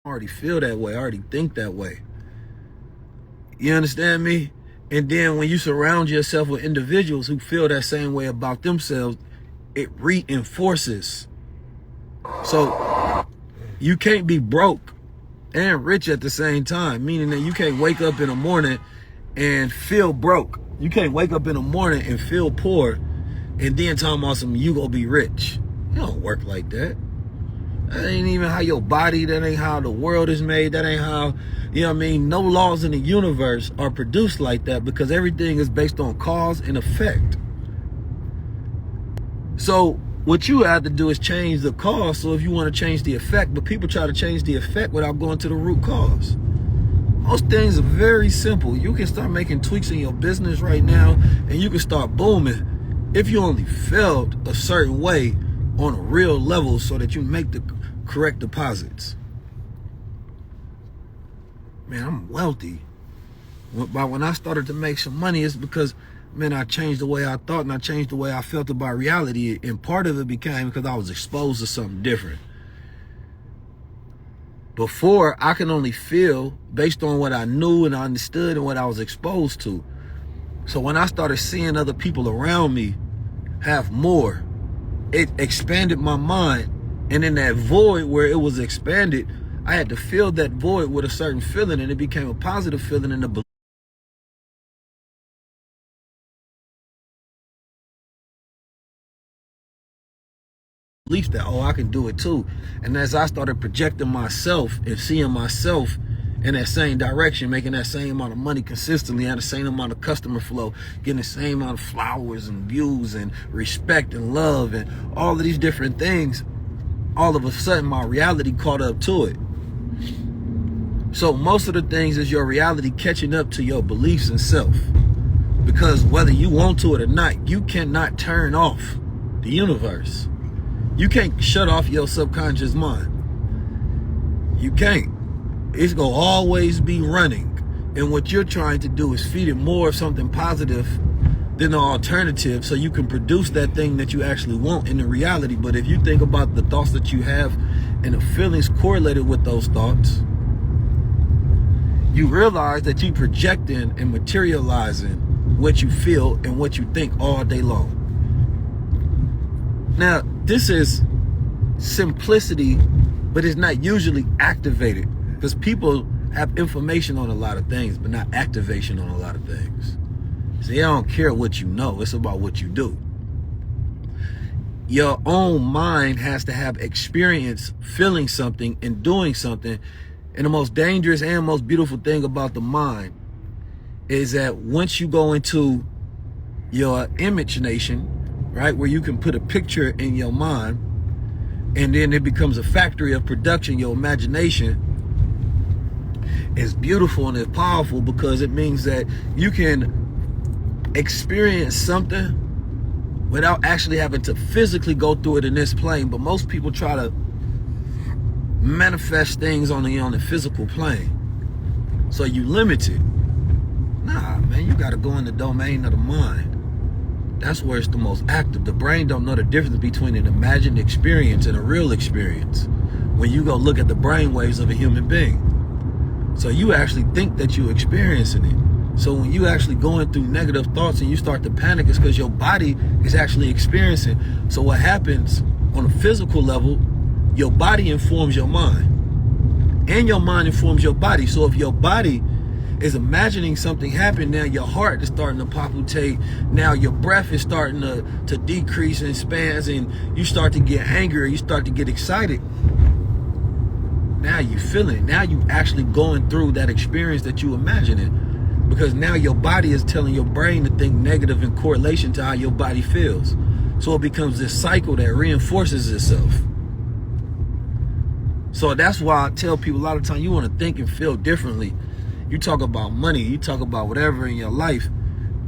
already feel that way. I already think that way. You understand me? And then when you surround yourself with individuals who feel that same way about themselves, it reinforces. So you can't be broke and rich at the same time, meaning that you can't wake up in the morning and feel broke. You can't wake up in the morning and feel poor and then talking about some you gonna be rich. It don't work like that. That ain't even how your body, that ain't how the world is made, that ain't how, you know what I mean? No laws in the universe are produced like that because everything is based on cause and effect. So what you have to do is change the cause so if you want to change the effect, but people try to change the effect without going to the root cause. Most things are very simple. You can start making tweaks in your business right now and you can start booming if you only felt a certain way on a real level so that you make the correct deposits. Man, I'm wealthy. But when I started to make some money, it's because, man, I changed the way I thought and I changed the way I felt about reality. And part of it became because I was exposed to something different. Before, I can only feel based on what I knew and I understood and what I was exposed to. So when I started seeing other people around me have more, it expanded my mind. And in that void where it was expanded, I had to fill that void with a certain feeling, and it became a positive feeling in the belief that, oh, I can do it too. And as I started projecting myself and seeing myself in that same direction, making that same amount of money consistently, had the same amount of customer flow, getting the same amount of flowers and views and respect and love and all of these different things, all of a sudden my reality caught up to it. So most of the things is your reality catching up to your beliefs and self. Because whether you want to it or not, you cannot turn off the universe. You can't shut off your subconscious mind. You can't. It's going to always be running. And what you're trying to do is feed it more of something positive than the alternative so you can produce that thing that you actually want in the reality. But if you think about the thoughts that you have and the feelings correlated with those thoughts, you realize that you're projecting and materializing what you feel and what you think all day long. Now, this is simplicity, but it's not usually activated because people have information on a lot of things, but not activation on a lot of things. See, I don't care what you know. It's about what you do. Your own mind has to have experience feeling something and doing something. And the most dangerous and most beautiful thing about the mind is that once you go into your imagination, right, where you can put a picture in your mind, and then it becomes a factory of production, your imagination is beautiful and it's powerful because it means that you can experience something without actually having to physically go through it in this plane. But most people try to manifest things on the physical plane, so you limit it. Nah, man, you got to go in the domain of the mind. That's where it's the most active. The brain don't know the difference between an imagined experience and a real experience when you go look at the brain waves of a human being. So you actually think that you're experiencing it. So when you actually going through negative thoughts and you start to panic, it's because your body is actually experiencing. So what happens on a physical level, your body informs your mind and your mind informs your body. So if your body is imagining something happen, now your heart is starting to palpitate. Now your breath is starting to decrease and expands, and you start to get angry, you start to get excited. Now you feel it. Now you actually going through that experience that you imagining, because now your body is telling your brain to think negative in correlation to how your body feels. So it becomes this cycle that reinforces itself. So that's why I tell people a lot of times, you want to think and feel differently. You talk about money, you talk about whatever in your life,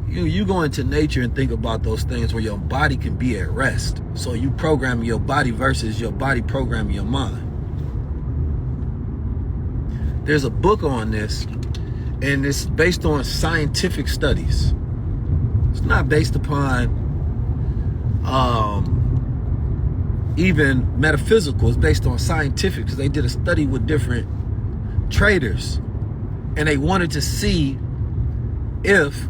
you go into nature and think about those things where your body can be at rest. So you program your body versus your body programming your mind. There's a book on this, and it's based on scientific studies. It's not based upon even metaphysical. It's based on scientific, because they did a study with different traders, and they wanted to see if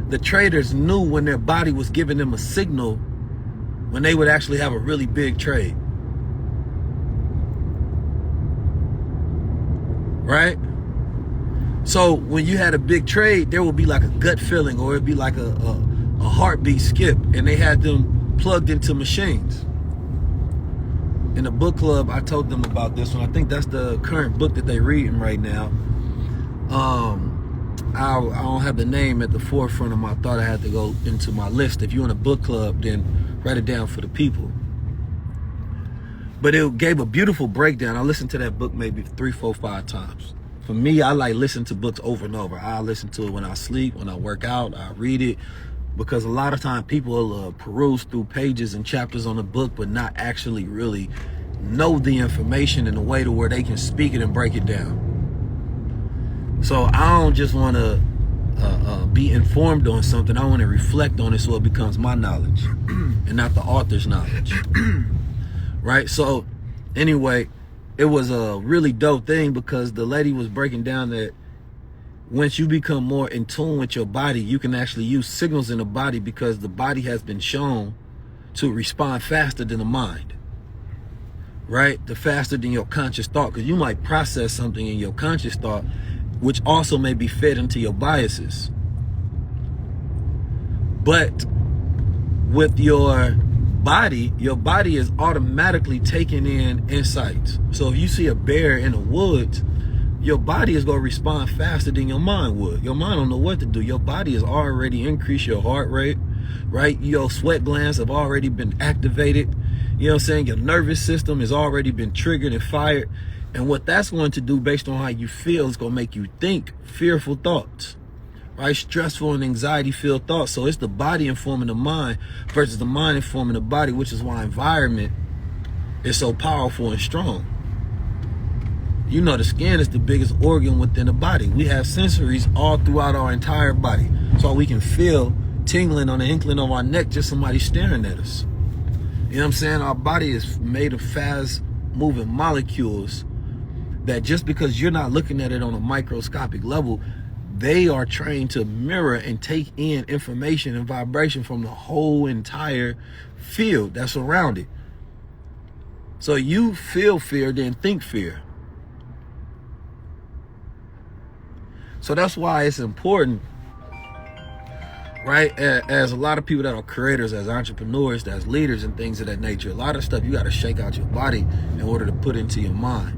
the traders knew when their body was giving them a signal when they would actually have a really big trade. Right? So when you had a big trade, there would be like a gut feeling, or it'd be like a heartbeat skip, and they had them plugged into machines. In the book club, I told them about this one. I think that's the current book that they're reading right now. I don't have the name at the forefront of my thought. I had to go into my list. If you're in a book club, then write it down for the people. But it gave a beautiful breakdown. I listened to that book maybe 3, 4, 5 times. For me, I like listen to books over and over. I listen to it when I sleep, when I work out, I read it. Because a lot of time people will peruse through pages and chapters on a book, but not actually really know the information in a way to where they can speak it and break it down. So I don't just want to be informed on something. I want to reflect on it so it becomes my knowledge and not the author's knowledge. Right? So anyway, it was a really dope thing because the lady was breaking down that once you become more in tune with your body, you can actually use signals in the body because the body has been shown to respond faster than the mind. Right? The faster than your conscious thought, because you might process something in your conscious thought, which also may be fed into your biases. But with your body is automatically taking in insights. So if you see a bear in the woods, your body is going to respond faster than your mind would. Your mind don't know what to do. Your body has already increased your heart rate, right? Your sweat glands have already been activated. You know what I'm saying? Your nervous system has already been triggered and fired. And what that's going to do based on how you feel is going to make you think fearful thoughts, right? Stressful and anxiety-filled thoughts. So it's the body informing the mind versus the mind informing the body, which is why environment is so powerful and strong. You know, the skin is the biggest organ within the body. We have sensories all throughout our entire body. So we can feel tingling on the inkling of our neck, just somebody staring at us. You know what I'm saying? Our body is made of fast moving molecules that just because you're not looking at it on a microscopic level, they are trained to mirror and take in information and vibration from the whole entire field that's around it. So you feel fear, then think fear. So that's why it's important, right? As a lot of people that are creators, as entrepreneurs, as leaders and things of that nature, a lot of stuff you got to shake out your body in order to put into your mind.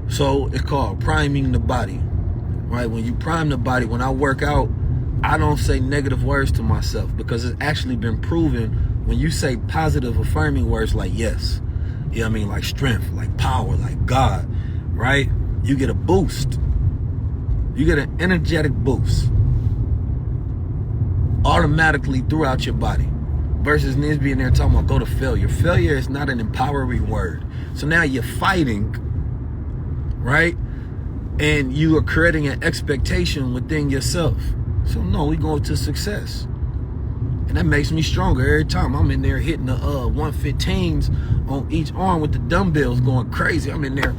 So it's called priming the body, right? When you prime the body, when I work out, I don't say negative words to myself because it's actually been proven when you say positive affirming words like yes, you know what I mean? Like strength, like power, like God, right? You get a boost. You get an energetic boost automatically throughout your body versus niggas being there talking about go to failure. Failure is not an empowering word. So now you're fighting, right? And you are creating an expectation within yourself. So no, we going to success. And that makes me stronger every time. I'm in there hitting the 115s on each arm with the dumbbells going crazy. I'm in there,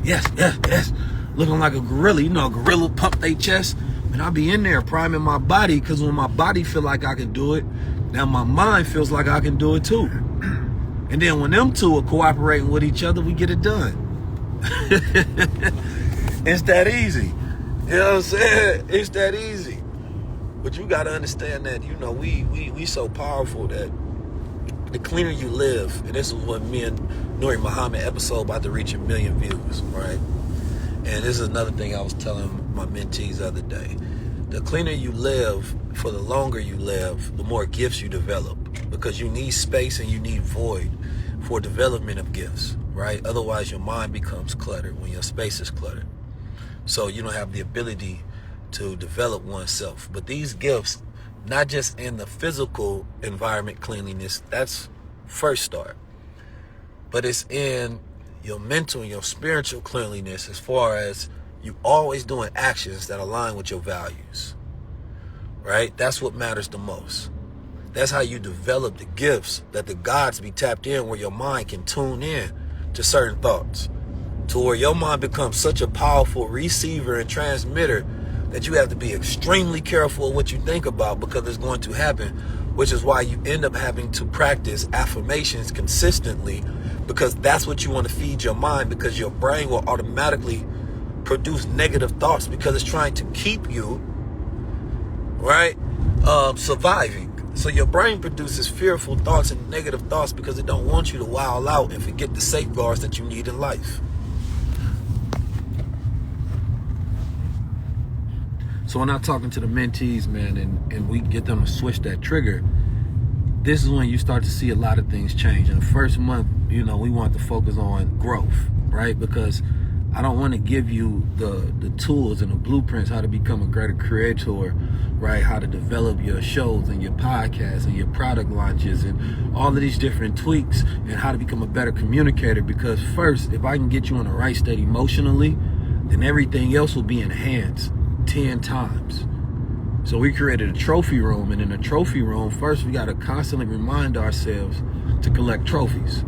yes. Looking like a gorilla. You know, a gorilla pump their chest. And I'll be in there priming my body because when my body feel like I can do it, now my mind feels like I can do it too. And then when them two are cooperating with each other, we get it done. It's that easy. You know what I'm saying? It's that easy. But you got to understand that, you know, we so powerful that the cleaner you live, and this is what me and Nuri Muhammad episode about to reach 1 million views, right? And this is another thing I was telling my mentees the other day. The cleaner you live, for the longer you live, the more gifts you develop. Because you need space and you need void for development of gifts, right? Otherwise, your mind becomes cluttered when your space is cluttered. So you don't have the ability to develop oneself. But these gifts, not just in the physical environment cleanliness, that's first start. But it's in your mental and your spiritual cleanliness as far as you always doing actions that align with your values, right? That's what matters the most. That's how you develop the gifts that the gods be tapped in, where your mind can tune in to certain thoughts. to where your mind becomes such a powerful receiver and transmitter that you have to be extremely careful of what you think about, because it's going to happen, which is why you end up having to practice affirmations consistently, because that's what you want to feed your mind, because your brain will automatically produce negative thoughts because it's trying to keep you, right, surviving. So your brain produces fearful thoughts and negative thoughts because it don't want you to wild out and forget the safeguards that you need in life. So when I'm talking to the mentees, man, and we get them to switch that trigger, this is when you start to see a lot of things change. In the first month, we want to focus on growth, right? Because I don't want to give you the tools and the blueprints how to become a greater creator, right? How to develop your shows and your podcasts and your product launches and all of these different tweaks, and how to become a better communicator. Because first, if I can get you in the right state emotionally, then everything else will be enhanced 10 times. So we created a trophy room, and in the trophy room, first we got to constantly remind ourselves to collect trophies,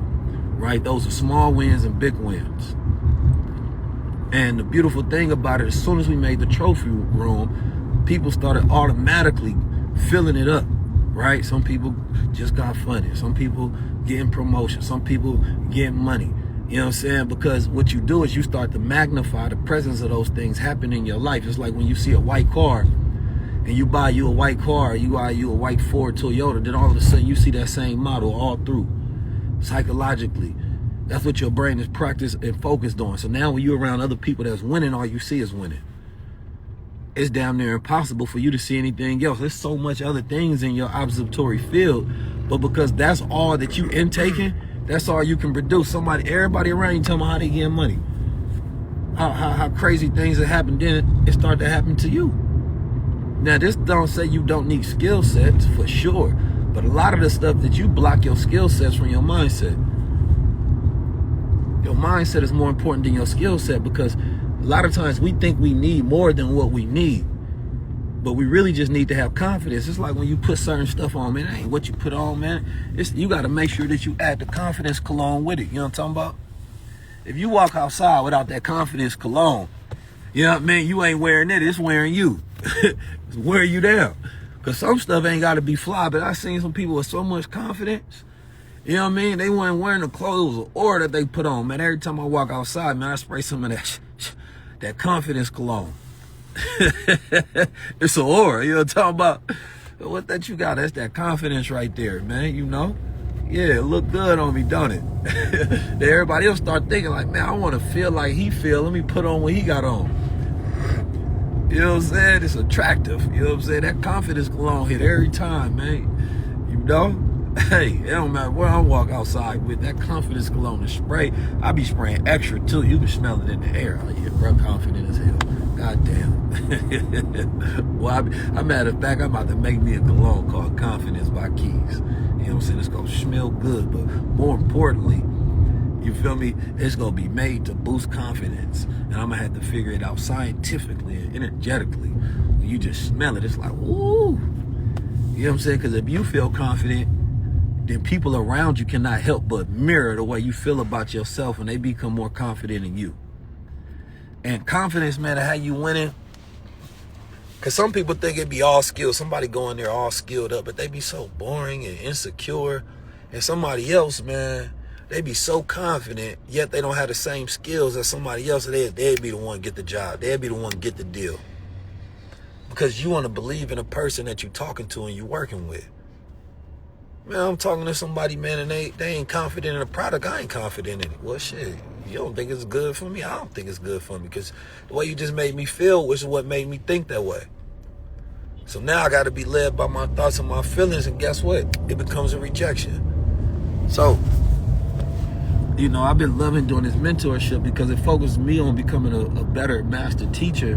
right? Those are small wins and big wins. And the beautiful thing about it, as soon as we made the trophy room, people started automatically filling it up, right? Some people just got funded. Some people getting promotions. Some people getting money. You know what I'm saying? Because what you do is you start to magnify the presence of those things happening in your life. It's like when you see a white car and you buy you a white car, you buy you a white Ford Toyota, then all of a sudden you see that same model all through. Psychologically, that's what your brain is practiced and focused on. So now when you're around other people that's winning, all you see is winning. It's damn near impossible for you to see anything else. There's so much other things in your observatory field, but because that's all that you intaking, that's all you can produce. Everybody around you tell me how they get money, how crazy things that happen, then it start to happen to you. Now, this don't say you don't need skill sets, for sure, but a lot of the stuff that you block your skill sets from your mindset. Your mindset is more important than your skill set, because a lot of times we think we need more than what we need, but we really just need to have confidence. It's like when you put certain stuff on, man, it ain't what you put on, man. You got to make sure that you add the confidence cologne with it. You know what I'm talking about? If you walk outside without that confidence cologne, you know what I mean? You ain't wearing it, it's wearing you. It's wearing you down. Because some stuff ain't got to be fly, but I seen some people with so much confidence. You know what I mean? They weren't wearing the clothes or aura that they put on, man. Every time I walk outside, man, I spray some of that confidence cologne. It's an aura, you know what I'm talking about? What that you got? That's that confidence right there, man, Yeah, it look good on me, don't it? Then everybody else start thinking like, man, I want to feel like he feel. Let me put on what he got on. You know what I'm saying? It's attractive. You know what I'm saying? That confidence cologne hit every time, man. Hey, it don't matter where I walk outside with, that confidence cologne to spray. I be spraying extra too. You can smell it in the air. Oh yeah, bro, confident as hell. God damn. Well, I matter of fact, I'm about to make me a cologne called Confidence by Keys. You know what I'm saying? It's gonna smell good, but more importantly, you feel me? It's gonna be made to boost confidence, and I'm gonna have to figure it out scientifically and energetically. When you just smell it, it's like, woo. You know what I'm saying? Because if you feel confident, then people around you cannot help but mirror the way you feel about yourself, and they become more confident in you. And confidence, man, how you winning. Because some people think it be all skill. Somebody go in there all skilled up, but they be so boring and insecure. And somebody else, man, they be so confident, yet they don't have the same skills as somebody else. They'd be the one to get the job. They'd be the one to get the deal. Because you want to believe in a person that you're talking to and you're working with. Man, I'm talking to somebody, man, and they ain't confident in the product. I ain't confident in it. Well, shit, you don't think it's good for me? I don't think it's good for me, because the way you just made me feel was what made me think that way. So now I got to be led by my thoughts and my feelings, and guess what? It becomes a rejection. So, I've been loving doing this mentorship because it focuses me on becoming a better master teacher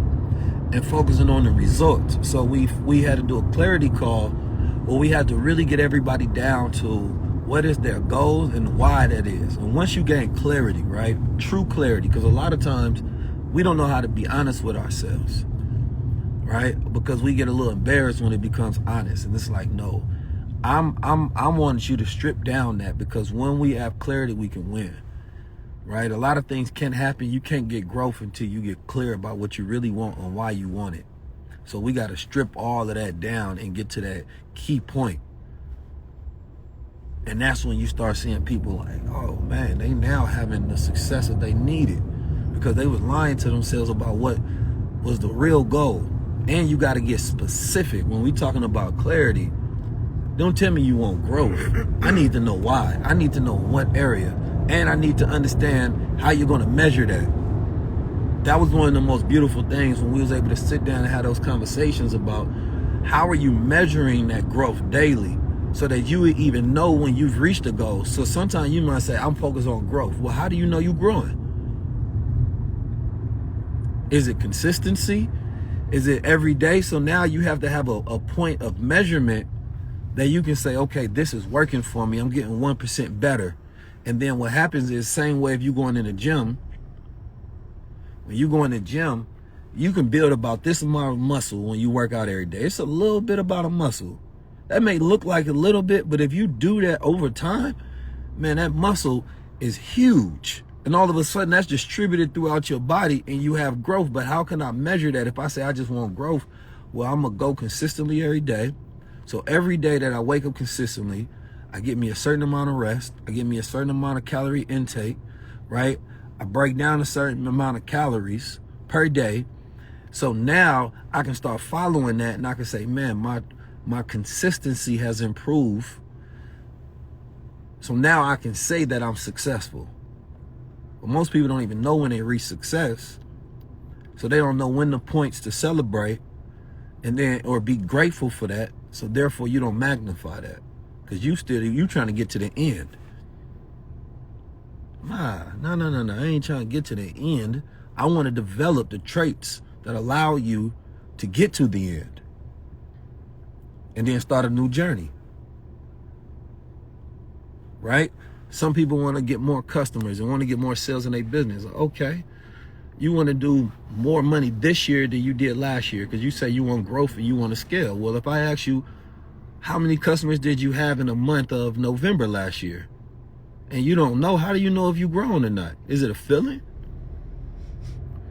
and focusing on the results. So we had to do a clarity call. Well, we had to really get everybody down to what is their goals and why that is. And once you gain clarity, right? True clarity, because a lot of times we don't know how to be honest with ourselves, right? Because we get a little embarrassed when it becomes honest. And it's like, no, I want you to strip down that, because when we have clarity, we can win. right? A lot of things can't happen. You can't get growth until you get clear about what you really want and why you want it. So we got to strip all of that down and get to that key point. And that's when you start seeing people like, oh man, they now having the success that they needed because they was lying to themselves about what was the real goal. And you got to get specific. When we talking about clarity, don't tell me you want growth. I need to know why. I need to know what area. And I need to understand how you're going to measure that. That was one of the most beautiful things when we was able to sit down and have those conversations about how are you measuring that growth daily so that you would even know when you've reached a goal. So sometimes you might say, I'm focused on growth. Well, how do you know you're growing? Is it consistency? Is it every day? So now you have to have a point of measurement that you can say, okay, this is working for me. I'm getting 1% better. And then what happens is same way if you're going in the gym. When you go in the gym, you can build about this amount of muscle when you work out every day. It's a little bit about a muscle. That may look like a little bit, but if you do that over time, man, that muscle is huge. And all of a sudden that's distributed throughout your body and you have growth. But how can I measure that? If I say I just want growth, well, I'm going to go consistently every day. So every day that I wake up consistently, I get me a certain amount of rest. I get me a certain amount of calorie intake, right? I break down a certain amount of calories per day. So now I can start following that and I can say, man, my consistency has improved. So now I can say that I'm successful. But most people don't even know when they reach success. So they don't know when the points to celebrate and then, or be grateful for that. So therefore you don't magnify that because you trying to get to the end. No. I ain't trying to get to the end. I want to develop the traits that allow you to get to the end and then start a new journey. Right? Some people want to get more customers and want to get more sales in their business. Okay. You want to do more money this year than you did last year because you say you want growth and you want to scale. Well, if I ask you, how many customers did you have in the month of November last year? And you don't know, how do you know if you've grown or not? Is it a feeling?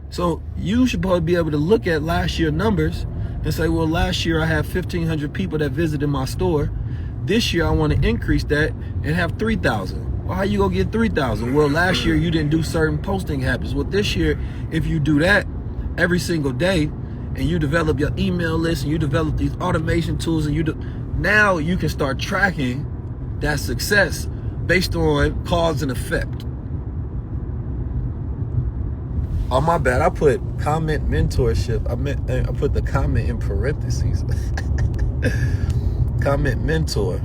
So you should probably be able to look at last year's numbers and say, well, last year I had 1,500 people that visited my store. This year I want to increase that and have 3,000. Well, how you gonna get 3,000? Well, last year you didn't do certain posting habits. Well, this year, if you do that every single day and you develop your email list and you develop these automation tools and now you can start tracking that success based on cause and effect. Oh, my bad. I put comment mentorship. I put the comment in parentheses. Comment mentor.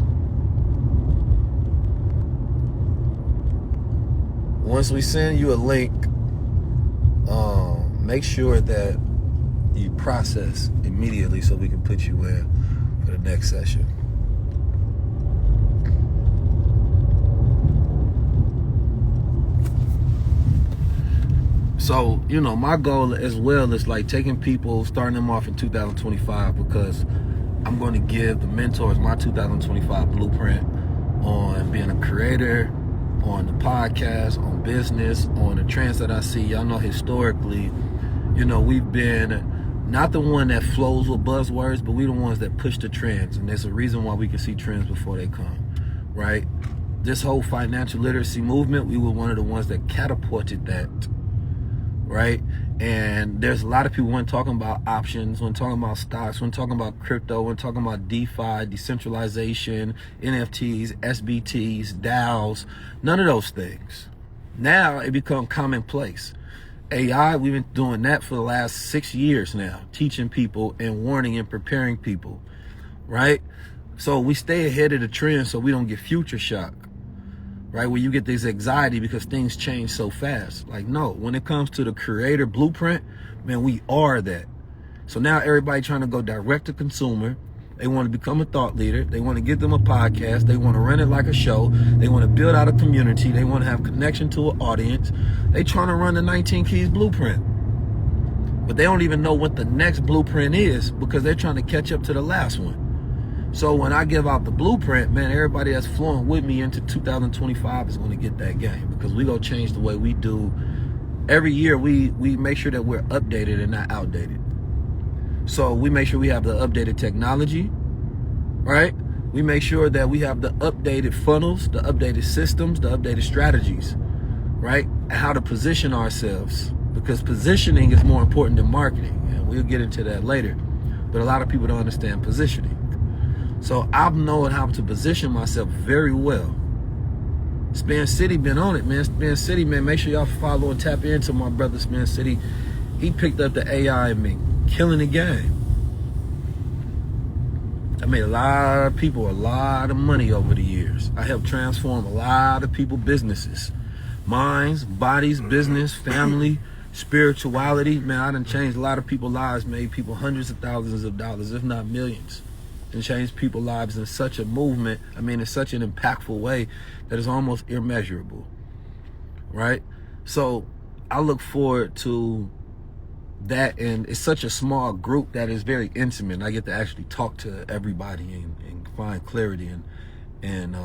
Once we send you a link, make sure that you process immediately so we can put you in for the next session. So, you know, my goal as well is like taking people, starting them off in 2025, because I'm going to give the mentors my 2025 blueprint on being a creator, on the podcast, on business, on the trends that I see. Y'all know historically, you know, we've been not the one that flows with buzzwords, but we the ones that push the trends. And there's a reason why we can see trends before they come, right? This whole financial literacy movement, we were one of the ones that catapulted that. Right? And there's a lot of people when talking about options, when talking about stocks, when talking about crypto, when talking about DeFi, decentralization, NFTs, SBTs, DAOs, none of those things. Now it become commonplace. AI, we've been doing that for the last 6 years now, teaching people and warning and preparing people, right? So we stay ahead of the trend so we don't get future shock. Right, where you get this anxiety because things change so fast. Like, no, when it comes to the creator blueprint, man, we are that. So now everybody trying to go direct to consumer. They want to become a thought leader. They want to get them a podcast. They want to run it like a show. They want to build out a community. They want to have connection to an audience. They trying to run the 19 Keys blueprint. But they don't even know what the next blueprint is because they're trying to catch up to the last one. So when I give out the blueprint, man, everybody that's flowing with me into 2025 is going to get that game, because we going to change the way we do. Every year we make sure that we're updated and not outdated. So we make sure we have the updated technology, right? We make sure that we have the updated funnels, the updated systems, the updated strategies, right? And how to position ourselves, because positioning is more important than marketing. And we'll get into that later. But a lot of people don't understand positioning. So I've known how to position myself very well. Span City been on it, man. Span City, man, make sure y'all follow and tap into my brother Span City. He picked up the AI and been killing the game. I made a lot of people a lot of money over the years. I helped transform a lot of people's businesses. Minds, bodies, business, family, spirituality. Man, I done changed a lot of people's lives, made people hundreds of thousands of dollars, if not millions. And changed people's lives in such a movement, in such an impactful way that is almost immeasurable, right? So I look forward to that, and it's such a small group that is very intimate. I get to actually talk to everybody and find clarity and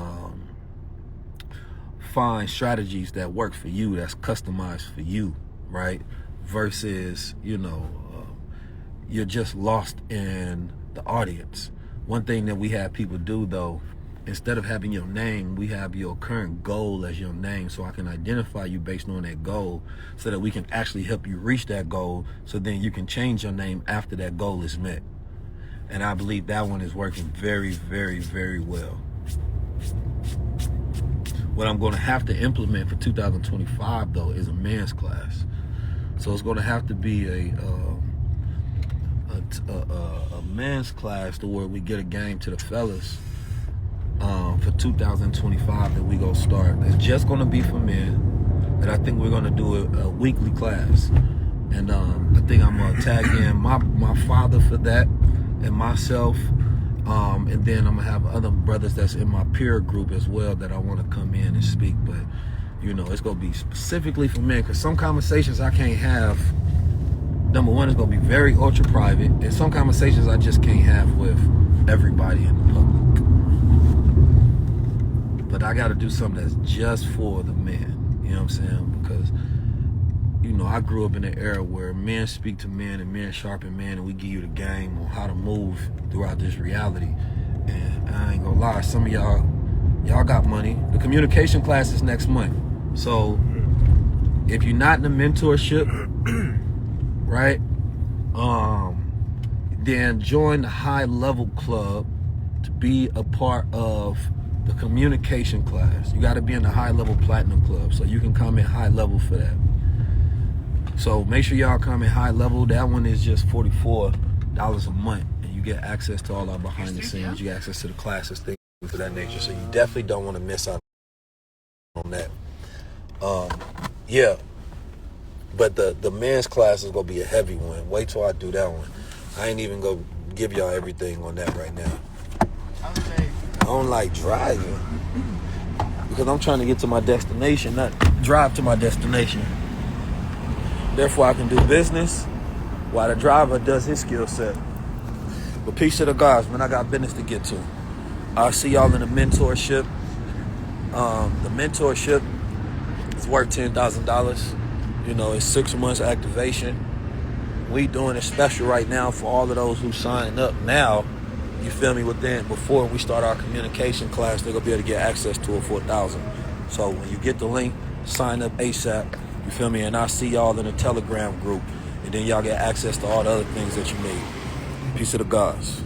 find strategies that work for you, that's customized for you, right? Versus, you're just lost in the audience. One thing that we have people do, though, instead of having your name, we have your current goal as your name, so I can identify you based on that goal, so that we can actually help you reach that goal, so then you can change your name after that goal is met. And I believe that one is working very, very, very well. What I'm going to have to implement for 2025, though, is a men's class. So it's going to have to be a men's class to where we get a game to the fellas for 2025 that we gonna start. It's just gonna be for men, and I think we're gonna do a weekly class. And I think I'm gonna tag in my father for that, and myself, and then I'm gonna have other brothers that's in my peer group as well that I want to come in and speak. But it's gonna be specifically for men, because some conversations I can't have. Number one, is going to be very ultra private, and some conversations I just can't have with everybody in the public. But I got to do something that's just for the men, you know what I'm saying? Because, I grew up in an era where men speak to men and men sharpen men, and we give you the game on how to move throughout this reality. And I ain't gonna lie, some of y'all got money. The communication class is next month. So if you're not in the mentorship, right? Then join the high level club to be a part of the communication class. You got to be in the high level platinum club, so you can come in high level for that. So make sure y'all come in high level. That one is just $44 a month, and you get access to all our behind the scenes. You get access to the classes, things of that nature. So you definitely don't want to miss out on that. Yeah. But the men's class is going to be a heavy one. Wait till I do that one. I ain't even going to give y'all everything on that right now. I don't like driving, because I'm trying to get to my destination, not drive to my destination. Therefore, I can do business while the driver does his skill set. But peace to the guys, man. I got business to get to. I'll see y'all in the mentorship. The mentorship is worth $10,000. It's 6 months activation. We doing it special right now for all of those who sign up now. You feel me? Before we start our communication class, they're gonna be able to get access to it for $1,000. So when you get the link, sign up ASAP. You feel me? And I'll see y'all in the Telegram group, and then y'all get access to all the other things that you need. Peace to the gods.